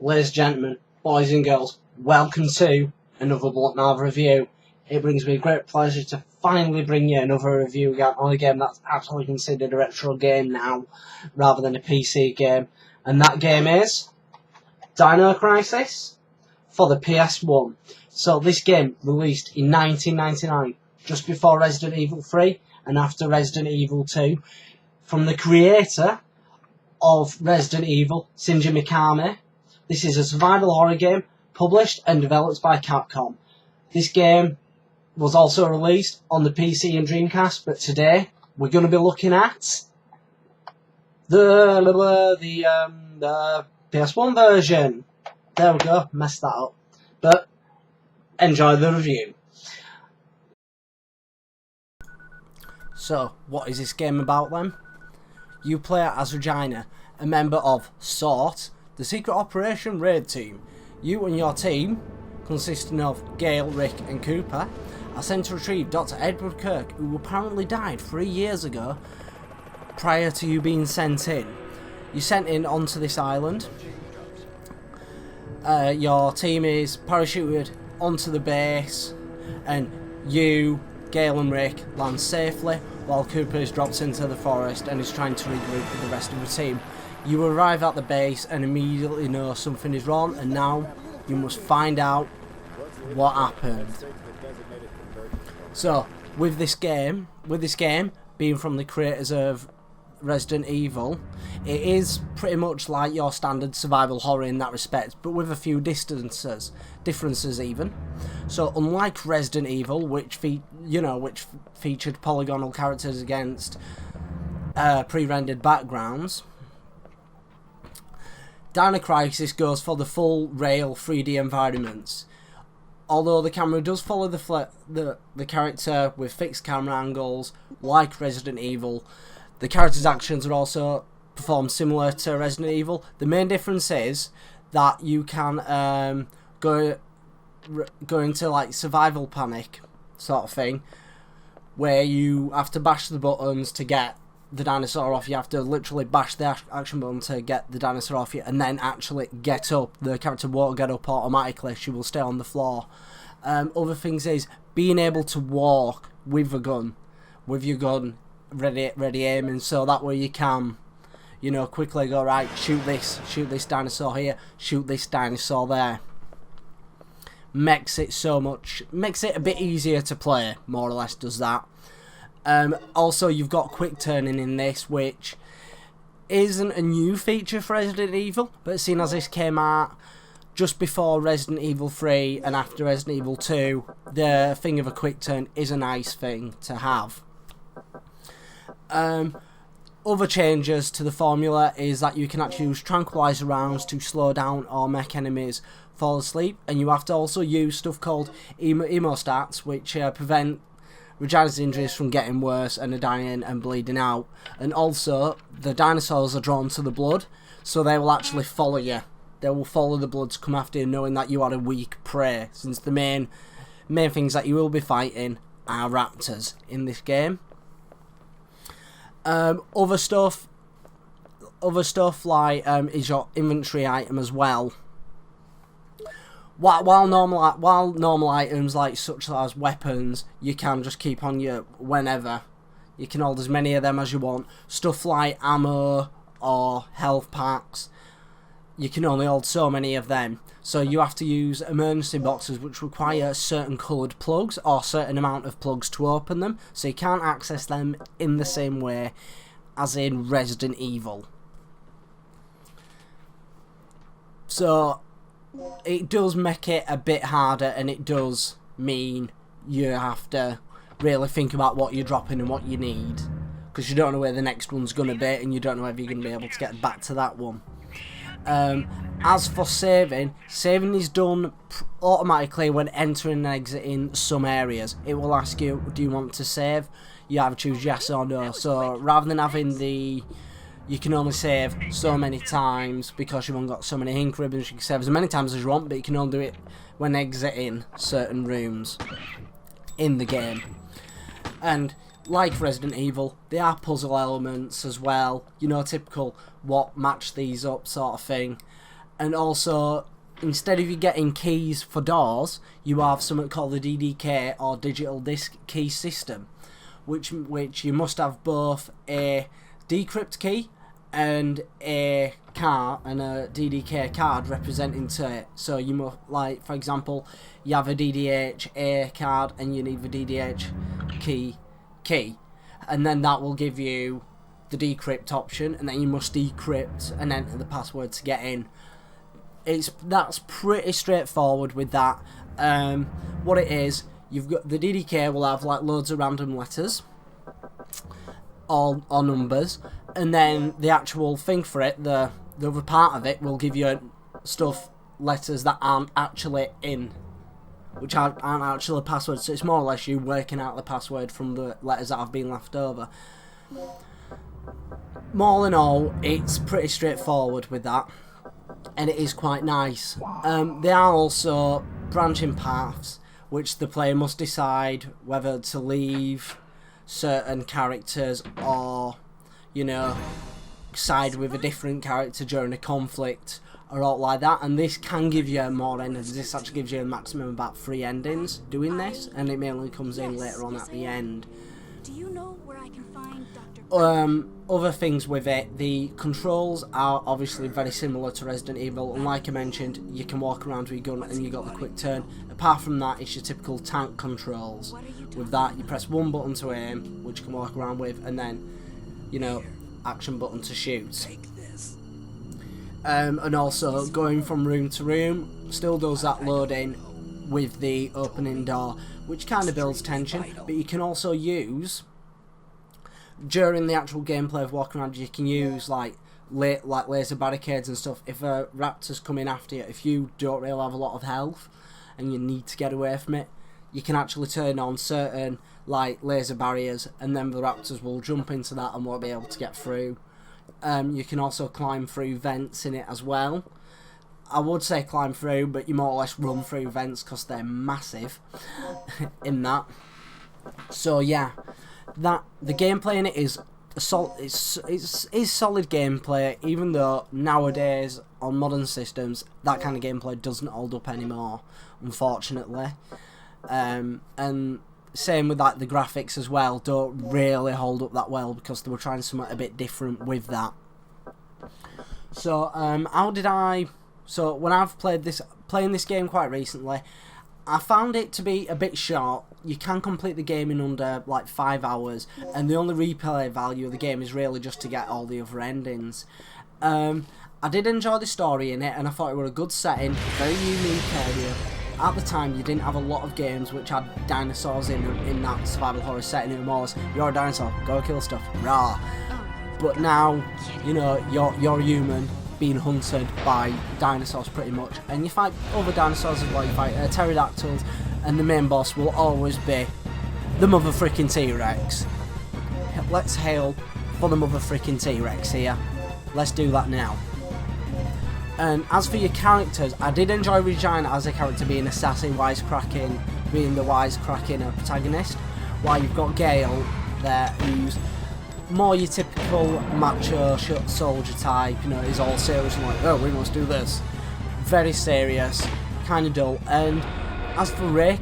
Ladies and gentlemen, boys and girls, welcome to another Bulletmarv review. It brings me great pleasure to finally bring you another review on a game that's actually considered a retro game now, rather than a PC game. And that game is Dino Crisis for the PS1. So this game released in 1999, just before Resident Evil 3 and after Resident Evil 2, from the creator of Resident Evil, Shinji Mikami. This is a survival horror game published and developed by Capcom. This game was also released on the PC and Dreamcast, but today we're going to be looking at the PS1 version. There we go, messed that up. But enjoy the review. So, what is this game about then? You play as Regina, a member of SWORD, the Secret Operation Raid Team. You and your team, consisting of Gale, Rick and Cooper, are sent to retrieve Dr. Edward Kirk, who apparently died 3 years ago prior to you being sent in. You're sent in onto this island. Your team is parachuted onto the base, and you, Gale and Rick, land safely while Cooper is dropped into the forest and is trying to regroup with the rest of the team. You arrive at the base and immediately know something is wrong, and now you must find out what happened. So, with this game being from the creators of Resident Evil, it is pretty much like your standard survival horror in that respect, but with a few differences even. So, unlike Resident Evil, which featured polygonal characters against pre-rendered backgrounds, Dino Crisis goes for the full rail 3D environments. Although the camera does follow the character with fixed camera angles, like Resident Evil, the character's actions are also performed similar to Resident Evil. The main difference is that you can go into like survival panic sort of thing, where you have to bash the buttons to get the dinosaur off. You have to literally bash the action button to get the dinosaur off you, and then actually get up. The character won't get up automatically, she will stay on the floor. Other things is being able to walk with your gun ready aiming, so that way you can, quickly go, right, shoot this dinosaur here, shoot this dinosaur there. Makes it a bit easier to play, more or less does that. Also, you've got quick turning in this, which isn't a new feature for Resident Evil, but seeing as this came out just before Resident Evil 3 and after Resident Evil 2, the thing of a quick turn is a nice thing to have. Other changes to the formula is that you can actually use tranquilizer rounds to slow down or make enemies fall asleep, and you have to also use stuff called hemostats, which prevent Regina's injuries from getting worse and are dying and bleeding out. And also, the dinosaurs are drawn to the blood, so they will actually follow you. They will follow the blood to come after you, knowing that you are a weak prey, since the main things that you will be fighting are raptors in this game. Other stuff like is your inventory item as well. While normal items like such as weapons, you can just keep on you whenever. You can hold as many of them as you want. Stuff like ammo or health packs, you can only hold so many of them. So you have to use emergency boxes, which require certain coloured plugs or a certain amount of plugs to open them. So you can't access them in the same way as in Resident Evil. So it does make it a bit harder, and it does mean you have to really think about what you're dropping and what you need, because you don't know where the next one's going to be, and you don't know if you're going to be able to get back to that one. As for saving is done automatically when entering and exiting some areas. It will ask you, do you want to save? You either choose yes or no. So rather than having you can only save so many times because you've only got so many ink ribbons, you can save as many times as you want, but you can only do it when exiting certain rooms in the game. And like Resident Evil, there are puzzle elements as well, typical what match these up sort of thing. And also, instead of you getting keys for doors, you have something called the DDK, or digital disc key system, which you must have both a decrypt key and a card and a DDK card representing to it. So you must, like, for example, you have a DDH card and you need the DDH key, and then that will give you the decrypt option, and then you must decrypt and enter the password to get in. That's pretty straightforward with that. What it is, you've got the DDK will have like loads of random letters or numbers, and then the actual thing for it, the other part of it, will give you letters that aren't actually in, which aren't actually passwords. So it's more or less you working out the password from the letters that have been left over. More in all, it's pretty straightforward with that, and it is quite nice. There are also branching paths which the player must decide whether to leave certain characters or, you know, side with a different character during a conflict or all like that. And this can give you more endings. This actually gives you a maximum of about 3 endings doing this, and it mainly comes in later on at the end. Do you know where I can find Dr. Other things with it, the controls are obviously very similar to Resident Evil, and like I mentioned, you can walk around with your gun and you got the quick turn. Apart from that, it's your typical tank controls. With that, you press one button to aim, which you can walk around with, and then, you know, action button to shoot. And also, going from room to room still does that loading with the opening door, which kind of builds tension, but you can also use, during the actual gameplay of walking around, you can use like laser barricades and stuff. If a raptor's coming after you, if you don't really have a lot of health and you need to get away from it, you can actually turn on certain like laser barriers, and then the raptors will jump into that and won't be able to get through. You can also climb through vents in it as well. I would say climb through, but you more or less run through vents because they're massive in that. So yeah, that the gameplay in it is solid gameplay, even though nowadays on modern systems that kind of gameplay doesn't hold up anymore, unfortunately. And same with like the graphics as well, don't really hold up that well because they were trying something a bit different with that. So so when I've playing this game quite recently, I found it to be a bit short. You can complete the game in under like 5 hours, and the only replay value of the game is really just to get all the other endings. I did enjoy the story in it, and I thought it was a good setting, very unique area. At the time, you didn't have a lot of games which had dinosaurs in that survival horror setting. It was more or less, you're a dinosaur, go kill stuff, rah. But now, you know, you're a human being hunted by dinosaurs pretty much, and you fight other dinosaurs as well. You fight pterodactyls, and the main boss will always be the mother freaking T-Rex. Let's hail for the mother freaking T-Rex here. Let's do that now. And as for your characters, I did enjoy Regina as a character being a sassy, wisecracking, being the wisecracking protagonist, while you've got Gale there, who's more your typical macho soldier type. You know, he's all serious and like, oh, we must do this. Very serious, kind of dull. And as for Rick,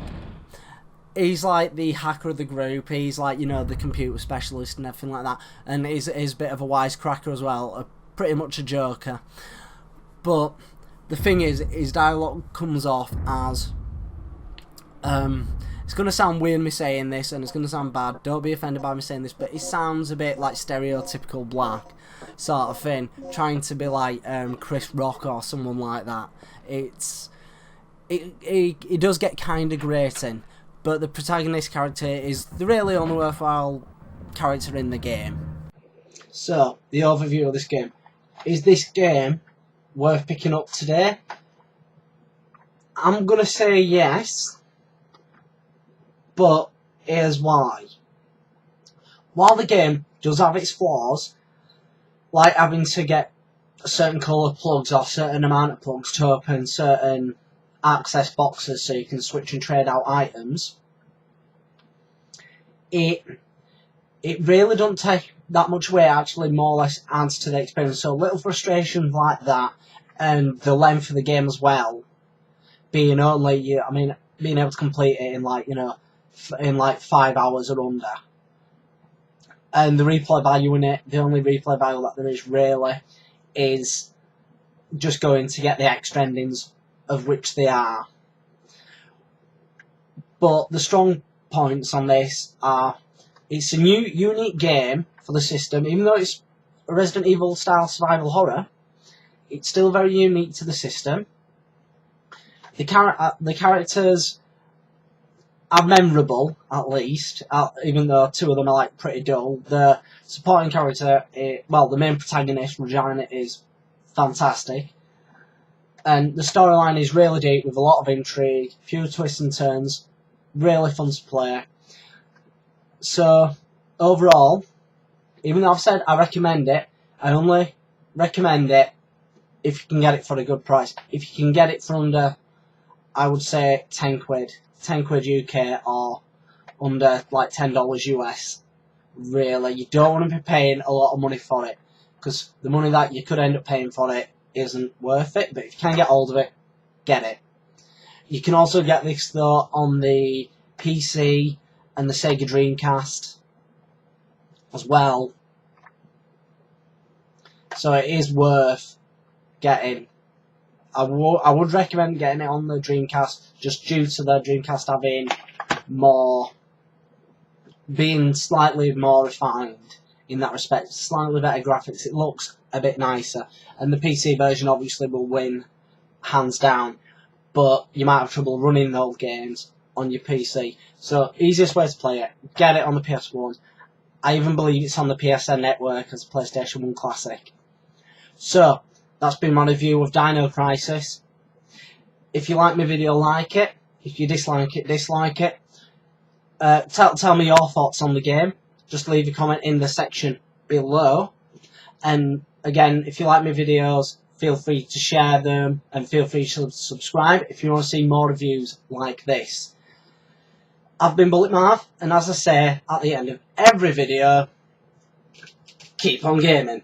he's like the hacker of the group. He's like, you know, the computer specialist and everything like that. And he's a bit of a wisecracker as well, pretty much a joker. But the thing is, his dialogue comes off as, it's going to sound weird me saying this, and it's going to sound bad, don't be offended by me saying this, but it sounds a bit like stereotypical black sort of thing, trying to be like Chris Rock or someone like that. It does get kind of grating, but the protagonist character is the really only worthwhile character in the game. So, the overview of this game. Is this game worth picking up today? I'm gonna say yes, but here's why. While the game does have its flaws, like having to get certain colour plugs or certain amount of plugs to open certain access boxes so you can switch and trade out items, it really don't take that much away. Actually more or less adds to the experience, so little frustrations like that and the length of the game as well, being only being able to complete it in like in like 5 hours or under. And the replay value in it, the only replay value that there is really is just going to get the extra endings, of which they are. But the strong points on this are, it's a new, unique game for the system. Even though it's a Resident Evil style survival horror, it's still very unique to the system. The characters are memorable, at least, even though 2 of them are like pretty dull. The supporting character, the main protagonist, Regina, is fantastic. And the storyline is really deep with a lot of intrigue, few twists and turns, really fun to play. So, overall, even though I've said I recommend it, I only recommend it if you can get it for a good price. If you can get it for under, I would say 10 quid. 10 quid UK or under like $10 US. Really, you don't want to be paying a lot of money for it, because the money that you could end up paying for it isn't worth it. But if you can get hold of it, get it. You can also get this though on the PC and the Sega Dreamcast as well. So it is worth getting. I would recommend getting it on the Dreamcast, just due to the Dreamcast having being slightly more refined in that respect, slightly better graphics. It looks a bit nicer, and the PC version obviously will win hands down, but you might have trouble running those games on your PC. So easiest way to play it, get it on the PS1. I even believe it's on the PSN network as a PlayStation 1 classic. So that's been my review of Dino Crisis. If you like my video, like it. If you dislike it, dislike it. Tell me your thoughts on the game. Just leave a comment in the section below. And again, if you like my videos, feel free to share them and feel free to subscribe if you want to see more reviews like this. I've been Bulletmarv, and as I say at the end of every video, keep on gaming.